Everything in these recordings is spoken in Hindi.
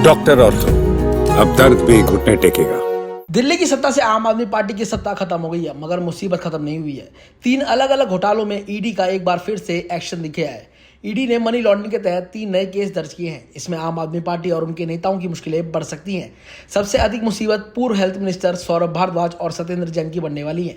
डॉक्टर ऑर्थो, अब दर्द भी घुटने टेकेगा। दिल्ली की सत्ता से आम आदमी पार्टी की सत्ता खत्म हो गई है, मगर मुसीबत खत्म नहीं हुई है। 3 अलग अलग घोटालों में ईडी का एक बार फिर से एक्शन दिखे है। ईडी ने मनी लॉन्ड्रिंग के तहत 3 नए केस दर्ज किए हैं। इसमें आम आदमी पार्टी और उनके नेताओं की मुश्किलें बढ़ सकती हैं। सबसे अधिक मुसीबत पूर्व हेल्थ मिनिस्टर सौरभ भारद्वाज और सत्येंद्र जैन की बनने वाली है।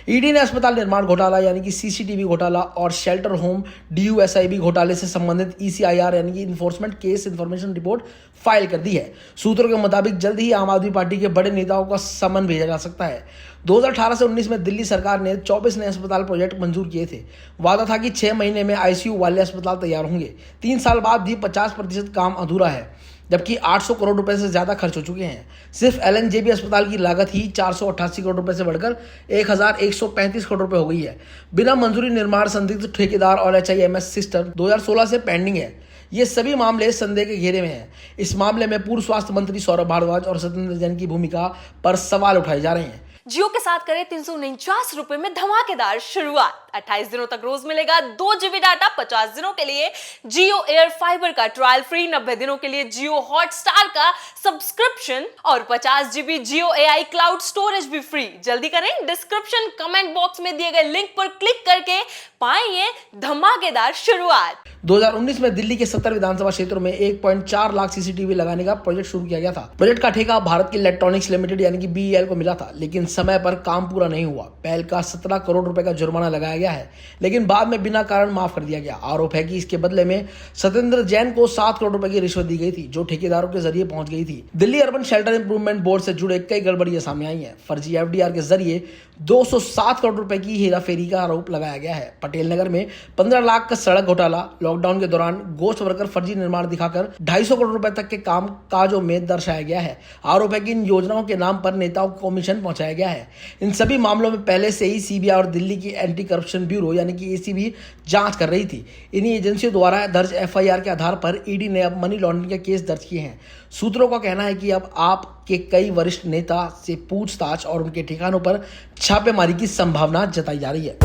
ईडी ने अस्पताल निर्माण घोटाला यानी कि सीसीटीवी घोटाला और शेल्टर होम डीयूएसआईबी घोटाले से संबंधित ईसीआईआर यानी कि enforcement case information report file कर दी है। सूत्रों के मुताबिक जल्द ही आम आदमी पार्टी के बड़े नेताओं का समन भेजा जा सकता है। 2018 से 19 में दिल्ली सरकार ने 24 नए अस्पताल प्रोजेक्ट मंजूर किए थे। वादा था कि 6 महीने में आईसीयू वाले अस्पताल तैयार होंगे। 3 साल बाद भी 50% काम अधूरा है, जबकि 800 करोड़ रुपए से ज्यादा खर्च हो चुके हैं। सिर्फ एलएनजेबी अस्पताल की लागत ही 488 करोड़ रुपए से बढ़कर 1135 करोड़ रुपए हो गई है। बिना मंजूरी निर्माण संदिग्ध ठेकेदार और एचआईएमएस सिस्टम 2016 से पेंडिंग है। ये सभी मामले संदेह के घेरे में हैं। इस मामले में पूर्व स्वास्थ्य मंत्री सौरभ भारद्वाज और सत्येंद्र जैन की भूमिका पर सवाल उठाए जा रहे हैं। जियो के साथ करें 349 रुपए में धमाकेदार शुरुआत। 28 दिनों तक रोज मिलेगा 2 GB डाटा। 50 दिनों के लिए जियो एयर फाइबर का ट्रायल फ्री, 90 दिनों के लिए जियो हॉटस्टार का सब्सक्रिप्शन और 50 GB जियो AI क्लाउड स्टोरेज भी फ्री। जल्दी करें, डिस्क्रिप्शन कमेंट बॉक्स में दिए गए लिंक पर क्लिक करके पाएं ये धमाकेदार शुरुआत। 2019 में दिल्ली के 70 विधानसभा क्षेत्रों में 1.4 लाख सीसीटीवी लगाने का प्रोजेक्ट शुरू किया गया था। प्रोजेक्ट का ठेका भारत की इलेक्ट्रॉनिक्स लिमिटेड यानी कि BEL को मिला था, लेकिन समय पर काम पूरा नहीं हुआ। पहल का 17 करोड़ रुपए का जुर्माना लगाया गया है, लेकिन बाद में बिना कारण माफ कर दिया गया। आरोप है कि इसके बदले में सत्येंद्र जैन को 7 करोड़ रुपए की रिश्वत दी गई थी, जो ठेकेदारों के जरिए पहुंच गई थी। Delhi urban shelter improvement board से जुड़े कई गड़बड़ियां सामने आई हैं। फर्जी FDR के जरिए 207 करोड़ रुपए की हेराफेरी का आरोप लगाया गया है। पटेल नगर में 15 लाख का सड़क घोटाला। लॉकडाउन के दौरान गोश्त वर्कर फर्जी निर्माण दिखाकर 250 करोड़ रुपए तक के काम काजों में दर्शाया गया है। आरोप है कि इन योजनाओं के नाम पर नेताओं को कमीशन पहुंचाया गया है। इन सभी मामलों में पहले से ही CBI और दिल्ली की एंटी करप्शन ब्यूरो यानी कि ACB जांच कर रही थी। इन्हीं एजेंसियों द्वारा दर्ज FIR के आधार पर ईडी ने अब मनी लॉन्ड्रिंग के केस दर्ज किए हैं। सूत्रों का कहना है कि अब आपके कई वरिष्ठ नेता से पूछताछ और उनके ठिकानों पर छापेमारी की संभावना जताई जा रही है।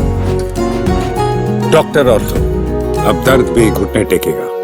डॉक्टर ऑर्थो, अब दर्द भी घुटने टेकेगा।